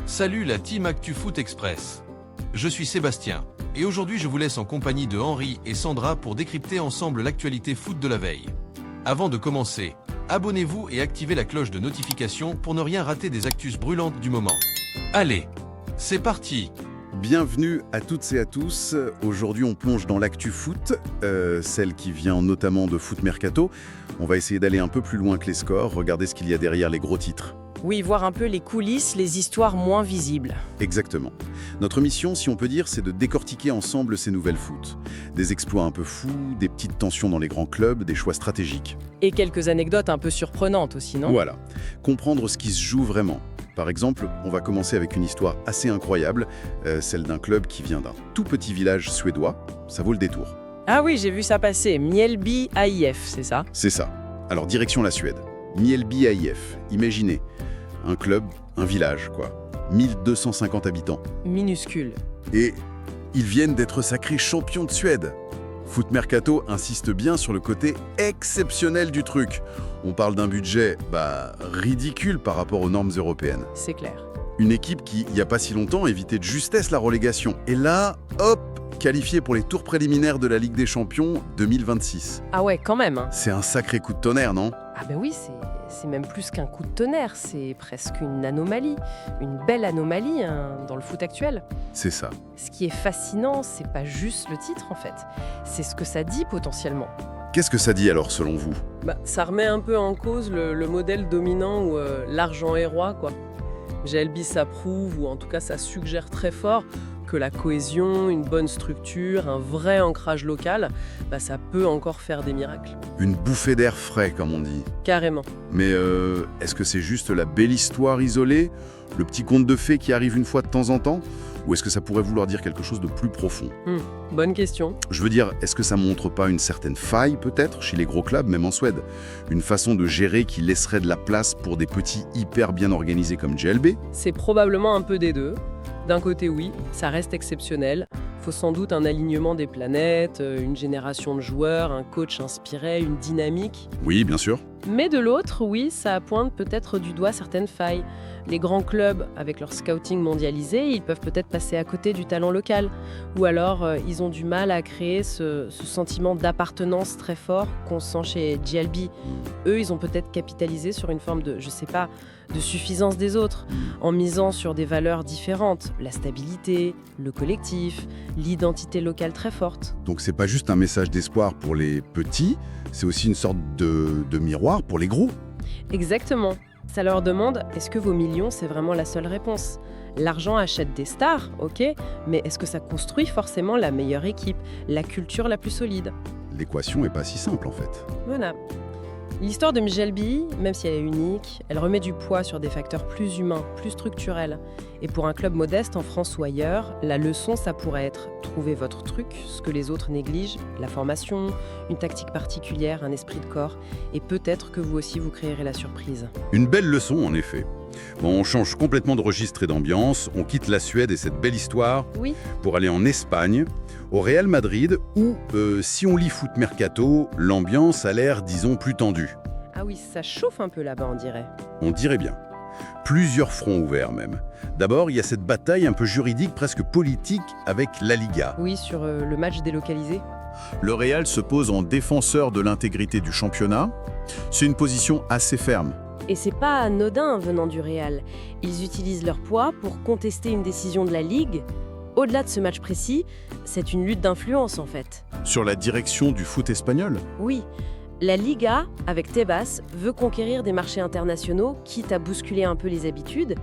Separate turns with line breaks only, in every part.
Salut la team ActuFoot Express. Je suis Sébastien, et aujourd'hui je vous laisse en compagnie de Henri et Sandra pour décrypter ensemble l'actualité foot de la veille. Avant de commencer, abonnez-vous et activez la cloche de notification pour ne rien rater des actus brûlantes du moment. Allez, c'est parti!
Bienvenue à toutes et à tous. Aujourd'hui, on plonge dans l'actu foot, celle qui vient notamment de Foot Mercato. On va essayer d'aller un peu plus loin que les scores, regarder ce qu'il y a derrière les gros titres.
Oui, voir un peu les coulisses, les histoires moins visibles.
Exactement. Notre mission, si on peut dire, c'est de décortiquer ensemble ces nouvelles foot. Des exploits un peu fous, des petites tensions dans les grands clubs, des choix stratégiques.
Et quelques anecdotes un peu surprenantes aussi, non?
Voilà. Comprendre ce qui se joue vraiment. Par exemple, on va commencer avec une histoire assez incroyable, celle d'un club qui vient d'un tout petit village suédois. Ça vaut le détour.
Ah oui, j'ai vu ça passer. Mjällby AIF, c'est ça?
C'est ça. Alors, direction la Suède. Mjällby AIF. Imaginez, un club, un village, quoi. 1250 habitants.
Minuscule.
Et ils viennent d'être sacrés champions de Suède. Foot Mercato insiste bien sur le côté exceptionnel du truc. On parle d'un budget, ridicule par rapport aux normes européennes.
C'est clair.
Une équipe qui, il n'y a pas si longtemps, évitait de justesse la relégation. Et là, hop, qualifiée pour les tours préliminaires de la Ligue des Champions 2026.
Ah ouais, quand même.
C'est un sacré coup de tonnerre, non?
Ah ben oui, c'est même plus qu'un coup de tonnerre, c'est presque une anomalie. Une belle anomalie dans le foot actuel.
C'est ça.
Ce qui est fascinant, c'est pas juste le titre en fait. C'est ce que ça dit potentiellement.
Qu'est-ce que ça dit alors, selon vous?
Ça remet un peu en cause le modèle dominant où l'argent est roi, quoi. Mjällby, ça prouve, ou en tout cas ça suggère très fort, que la cohésion, une bonne structure, un vrai ancrage local, ça peut encore faire des miracles.
Une bouffée d'air frais, comme on dit.
Carrément.
Mais est-ce que c'est juste la belle histoire isolée, le petit conte de fées qui arrive une fois de temps en temps? Ou est-ce que ça pourrait vouloir dire quelque chose de plus profond?
Bonne question.
Je veux dire, est-ce que ça montre pas une certaine faille, peut-être, chez les gros clubs, même en Suède? Une façon de gérer qui laisserait de la place pour des petits hyper bien organisés comme Mjällby?
C'est probablement un peu des deux. D'un côté, oui, ça reste exceptionnel. Faut sans doute un alignement des planètes, une génération de joueurs, un coach inspiré, une dynamique.
Oui, bien sûr.
Mais de l'autre, oui, ça pointe peut-être du doigt certaines failles. Les grands clubs, avec leur scouting mondialisé, ils peuvent peut-être passer à côté du talent local. Ou alors, ils ont du mal à créer ce sentiment d'appartenance très fort qu'on sent chez Mjällby. Eux, ils ont peut-être capitalisé sur une forme de, de suffisance des autres, en misant sur des valeurs différentes. La stabilité, le collectif, l'identité locale très forte.
Donc c'est pas juste un message d'espoir pour les petits, c'est aussi une sorte de miroir pour les gros.
Exactement. Ça leur demande, est-ce que vos millions, c'est vraiment la seule réponse? L'argent achète des stars, ok, mais est-ce que ça construit forcément la meilleure équipe, la culture la plus solide?
L'équation est pas si simple en fait.
Voilà. L'histoire de Mjällby, même si elle est unique, elle remet du poids sur des facteurs plus humains, plus structurels. Et pour un club modeste en France ou ailleurs, la leçon, ça pourrait être trouver votre truc, ce que les autres négligent, la formation, une tactique particulière, un esprit de corps, et peut-être que vous aussi vous créerez la surprise.
Une belle leçon en effet. Bon, on change complètement de registre et d'ambiance, on quitte la Suède et cette belle histoire
Oui.
pour aller en Espagne, au Real Madrid, où, si on lit Foot Mercato, l'ambiance a l'air, disons, plus tendue.
Ah oui, ça chauffe un peu là-bas, on dirait.
On dirait bien. Plusieurs fronts ouverts même. D'abord, il y a cette bataille un peu juridique, presque politique, avec la Liga.
Oui, sur le match délocalisé.
Le Real se pose en défenseur de l'intégrité du championnat. C'est une position assez ferme.
Et c'est pas anodin venant du Real. Ils utilisent leur poids pour contester une décision de la Ligue. Au-delà de ce match précis, c'est une lutte d'influence en fait.
Sur la direction du foot espagnol,
Oui, la Liga, avec Tebas, veut conquérir des marchés internationaux, quitte à bousculer un peu les habitudes.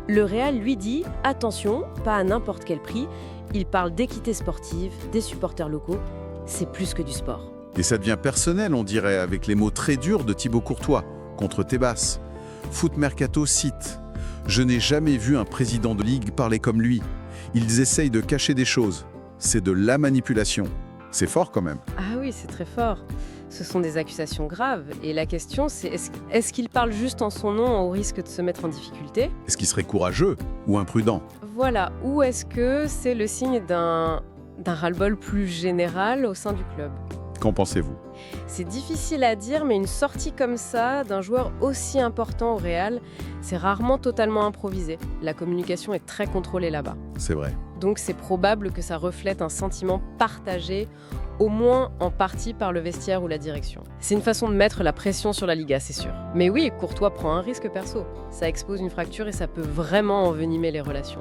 Le Real lui dit « Attention, pas à n'importe quel prix ». Il parle d'équité sportive, des supporters locaux. C'est plus que du sport.
et ça devient personnel, on dirait, avec les mots très durs de Thibaut Courtois contre Tebas. Foot Mercato cite « Je n'ai jamais vu un président de ligue parler comme lui. Ils essayent de cacher des choses. C'est de la manipulation. » C'est fort quand même.
Ah oui, c'est très fort. Ce sont des accusations graves. Et la question, c'est est-ce qu'il parle juste en son nom au risque de se mettre en difficulté?
Est-ce qu'il serait courageux ou imprudent?
Voilà. Ou est-ce que c'est le signe d'un ras-le-bol plus général au sein du club?
Qu'en pensez-vous?
C'est difficile à dire, mais une sortie comme ça, d'un joueur aussi important au Real, c'est rarement totalement improvisé. La communication est très contrôlée là-bas.
C'est vrai.
Donc c'est probable que ça reflète un sentiment partagé, au moins en partie par le vestiaire ou la direction. C'est une façon de mettre la pression sur la Liga, c'est sûr. Mais oui, Courtois prend un risque perso. Ça expose une fracture et ça peut vraiment envenimer les relations.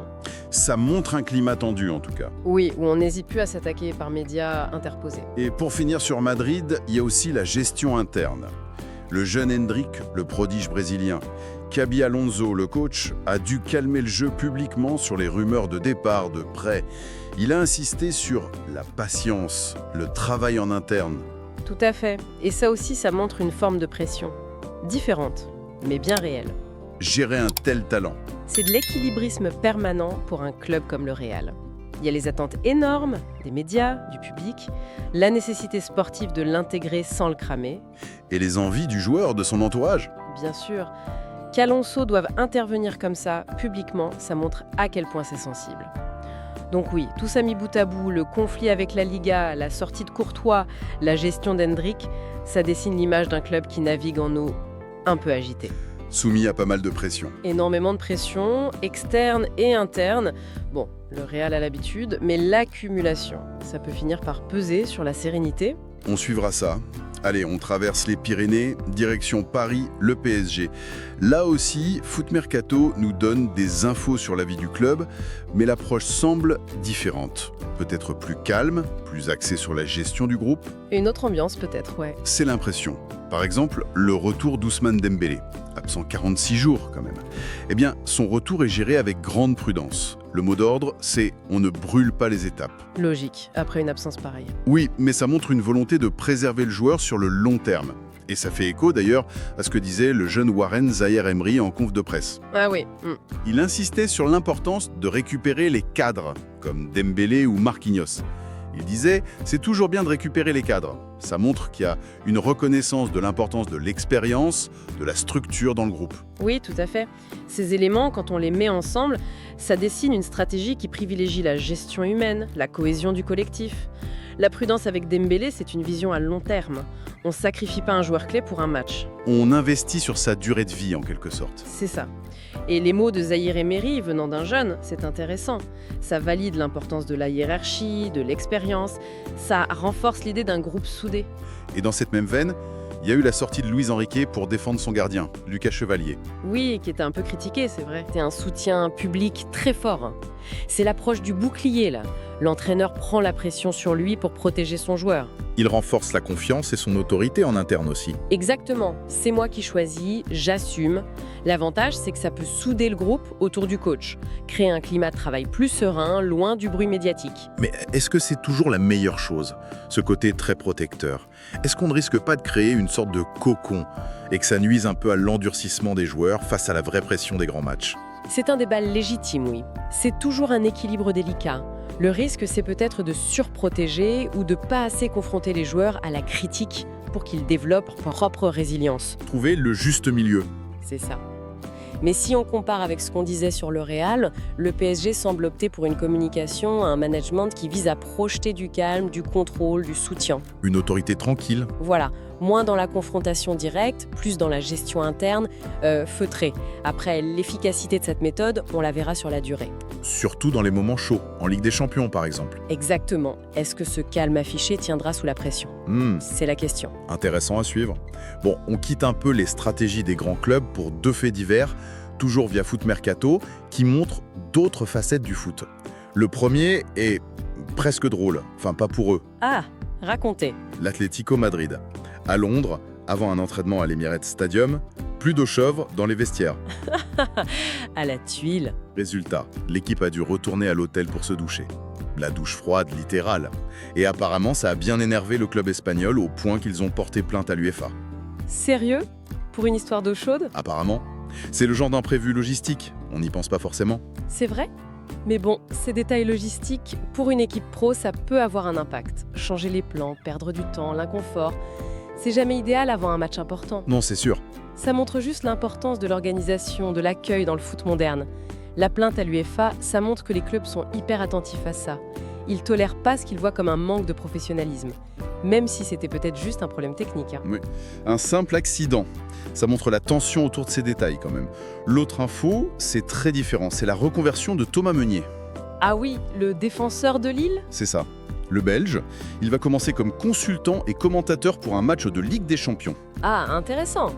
Ça montre un climat tendu en tout cas.
Oui, où on n'hésite plus à s'attaquer par médias interposés.
Et pour finir sur Madrid, il y a aussi la gestion interne. Le jeune Hendrik, le prodige brésilien, Xabi Alonso, le coach, a dû calmer le jeu publiquement sur les rumeurs de départ, de prêt. Il a insisté sur la patience, le travail en interne.
Tout à fait. Et ça aussi, ça montre une forme de pression. Différente, mais bien réelle.
Gérer un tel talent.
C'est de l'équilibrisme permanent pour un club comme le Real. Il y a les attentes énormes des médias, du public, la nécessité sportive de l'intégrer sans le cramer.
Et les envies du joueur, de son entourage.
Bien sûr, qu'Alonso doive intervenir comme ça, publiquement, ça montre à quel point c'est sensible. Donc oui, tout ça mis bout à bout, le conflit avec la Liga, la sortie de Courtois, la gestion d'Hendrik, ça dessine l'image d'un club qui navigue en eau un peu agitée.
Soumis à pas mal de pression.
Énormément de pression, externe et interne. Bon, le Real a l'habitude, mais l'accumulation, ça peut finir par peser sur la sérénité.
On suivra ça. Allez, on traverse les Pyrénées, direction Paris, le PSG. Là aussi, Foot Mercato nous donne des infos sur la vie du club, mais l'approche semble différente. Peut-être plus calme, plus axée sur la gestion du groupe.
Et une autre ambiance peut-être, ouais.
C'est l'impression. Par exemple, le retour d'Ousmane Dembélé, absent 46 jours quand même. Eh bien, son retour est géré avec grande prudence. Le mot d'ordre, c'est « on ne brûle pas les étapes ».
Logique, après une absence pareille.
Oui, mais ça montre une volonté de préserver le joueur sur le long terme. Et ça fait écho d'ailleurs à ce que disait le jeune Warren Zaïre-Emery en conf de presse.
Ah oui.
Il insistait sur l'importance de récupérer les cadres, comme Dembélé ou Marquinhos. Il disait « c'est toujours bien de récupérer les cadres ». Ça montre qu'il y a une reconnaissance de l'importance de l'expérience, de la structure dans le groupe.
Oui, tout à fait. Ces éléments, quand on les met ensemble, ça dessine une stratégie qui privilégie la gestion humaine, la cohésion du collectif. La prudence avec Dembélé, c'est une vision à long terme. On ne sacrifie pas un joueur clé pour un match.
On investit sur sa durée de vie en quelque sorte.
C'est ça. Et les mots de Zaïre Emery venant d'un jeune, c'est intéressant. Ça valide l'importance de la hiérarchie, de l'expérience. Ça renforce l'idée d'un groupe soudé.
Et dans cette même veine, il y a eu la sortie de Luis Enrique pour défendre son gardien, Lucas Chevalier.
Oui, qui était un peu critiqué, c'est vrai. C'est un soutien public très fort. C'est l'approche du bouclier, là. L'entraîneur prend la pression sur lui pour protéger son joueur.
Il renforce la confiance et son autorité en interne aussi.
Exactement. C'est moi qui choisis, j'assume. L'avantage, c'est que ça peut souder le groupe autour du coach, créer un climat de travail plus serein, loin du bruit médiatique.
Mais est-ce que c'est toujours la meilleure chose, ce côté très protecteur? Est-ce qu'on ne risque pas de créer une sorte de cocon et que ça nuise un peu à l'endurcissement des joueurs face à la vraie pression des grands matchs?
C'est un débat légitime, oui. C'est toujours un équilibre délicat. Le risque, c'est peut-être de surprotéger ou de pas assez confronter les joueurs à la critique pour qu'ils développent leur propre résilience.
Trouver le juste milieu.
C'est ça. Mais si on compare avec ce qu'on disait sur le Real, le PSG semble opter pour une communication, un management qui vise à projeter du calme, du contrôle, du soutien.
Une autorité tranquille.
Voilà, moins dans la confrontation directe, plus dans la gestion interne, feutrée. Après, l'efficacité de cette méthode, on la verra sur la durée.
Surtout dans les moments chauds, en Ligue des Champions par exemple.
Exactement. Est-ce que ce calme affiché tiendra sous la pression ? C'est la question.
Intéressant à suivre. Bon, on quitte un peu les stratégies des grands clubs pour deux faits divers, toujours via Foot Mercato, qui montrent d'autres facettes du foot. Le premier est presque drôle, enfin pas pour eux.
Ah, racontez.
L'Atlético Madrid. À Londres, avant un entraînement à l'Emirates Stadium, plus d'eau chauve dans les vestiaires.
À la tuile.
Résultat, l'équipe a dû retourner à l'hôtel pour se doucher. La douche froide, littérale. Et apparemment, ça a bien énervé le club espagnol au point qu'ils ont porté plainte à l'UEFA.
Sérieux ? Pour une histoire d'eau chaude ?
Apparemment. C'est le genre d'imprévu logistique, on n'y pense pas forcément.
C'est vrai ? Mais bon, ces détails logistiques, pour une équipe pro, ça peut avoir un impact. Changer les plans, perdre du temps, l'inconfort. C'est jamais idéal avant un match important.
Non, c'est sûr.
Ça montre juste l'importance de l'organisation, de l'accueil dans le foot moderne. La plainte à l'UEFA, ça montre que les clubs sont hyper attentifs à ça. Il tolère pas ce qu'il voit comme un manque de professionnalisme, même si c'était peut-être juste un problème technique.
Oui. Un simple accident. Ça montre la tension autour de ces détails quand même. L'autre info, c'est très différent. C'est la reconversion de Thomas Meunier.
Ah oui, le défenseur de Lille?
C'est ça. Le Belge, il va commencer comme consultant et commentateur pour un match de Ligue des Champions.
Ah, intéressant.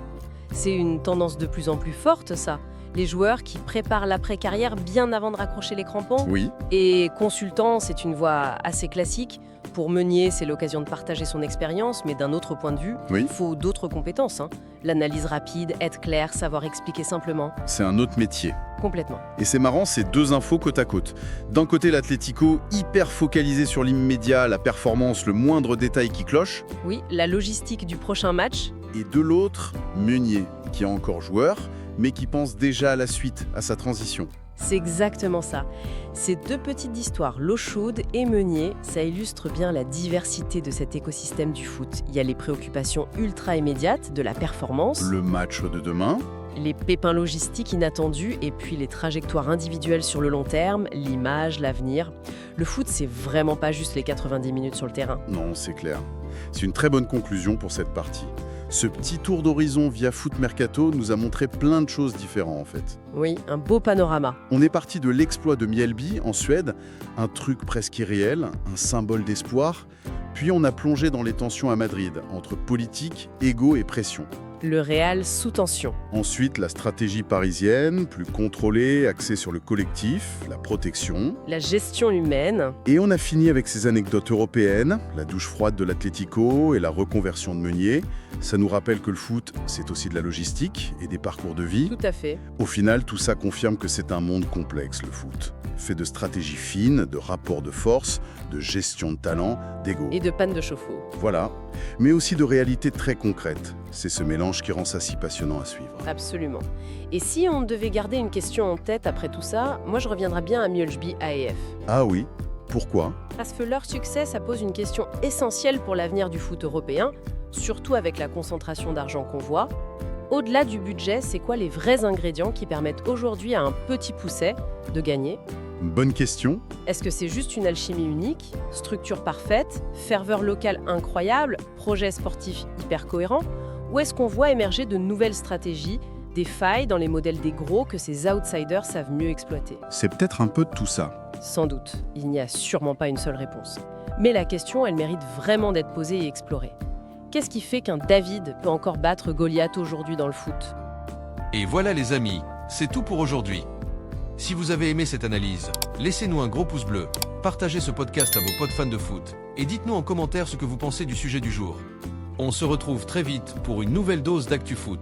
C'est une tendance de plus en plus forte, ça. Les joueurs qui préparent l'après-carrière bien avant de raccrocher les crampons.
Oui,
Et consultant, c'est une voie assez classique. Pour Meunier, c'est l'occasion de partager son expérience, mais d'un autre point de vue,
Oui.
il faut d'autres compétences. L'analyse rapide, être clair, savoir expliquer simplement.
c'est un autre métier.
Complètement.
Et c'est marrant, c'est deux infos côte à côte. D'un côté, l'Atlético, hyper focalisé sur l'immédiat, la performance, le moindre détail qui cloche.
Oui, la logistique du prochain match.
Et de l'autre, Meunier, qui est encore joueur, mais qui pense déjà à la suite, à sa transition.
C'est exactement ça. Ces deux petites histoires, l'eau chaude et Meunier, ça illustre bien la diversité de cet écosystème du foot. Il y a les préoccupations ultra immédiates de la performance,
Le match de demain,
les pépins logistiques inattendus et puis les trajectoires individuelles sur le long terme, l'image, l'avenir. Le foot, c'est vraiment pas juste les 90 minutes sur le terrain.
non, c'est clair. C'est une très bonne conclusion pour cette partie. Ce petit tour d'horizon via Foot Mercato nous a montré plein de choses différentes en fait.
Oui, un beau panorama.
On est parti de l'exploit de Mjällby en Suède, un truc presque irréel, un symbole d'espoir, puis on a plongé dans les tensions à Madrid, entre politique, égo et pression.
Le Real sous tension.
Ensuite, la stratégie parisienne, plus contrôlée, axée sur le collectif, la protection.
La gestion humaine.
Et on a fini avec ces anecdotes européennes, la douche froide de l'Atlético et la reconversion de Meunier. Ça nous rappelle que le foot, c'est aussi de la logistique et des parcours de vie.
Tout à fait.
Au final, tout ça confirme que c'est un monde complexe, le foot. Fait de stratégies fines, de rapports de force, de gestion de talent, d'ego.
Et de panne de chauffe-eau.
Voilà. Mais aussi de réalités très concrètes. C'est ce mélange qui rend ça si passionnant à suivre.
Absolument. Et si on devait garder une question en tête après tout ça, moi je reviendrais bien à Mjällby AEF.
Ah oui? Pourquoi?
Parce que leur succès, ça pose une question essentielle pour l'avenir du foot européen, surtout avec la concentration d'argent qu'on voit. Au-delà du budget, c'est quoi les vrais ingrédients qui permettent aujourd'hui à un petit pousset de gagner?
Bonne question.
Est-ce que c'est juste une alchimie unique, structure parfaite, ferveur locale incroyable, projet sportif hyper cohérent? Ou est-ce qu'on voit émerger de nouvelles stratégies, des failles dans les modèles des gros que ces outsiders savent mieux exploiter?
C'est peut-être un peu de tout ça.
Sans doute, il n'y a sûrement pas une seule réponse. Mais la question, elle mérite vraiment d'être posée et explorée. Qu'est-ce qui fait qu'un David peut encore battre Goliath aujourd'hui dans le foot?
Et voilà les amis, c'est tout pour aujourd'hui. Si vous avez aimé cette analyse, laissez-nous un gros pouce bleu, partagez ce podcast à vos potes fans de foot et dites-nous en commentaire ce que vous pensez du sujet du jour. On se retrouve très vite pour une nouvelle dose d'Actu Foot.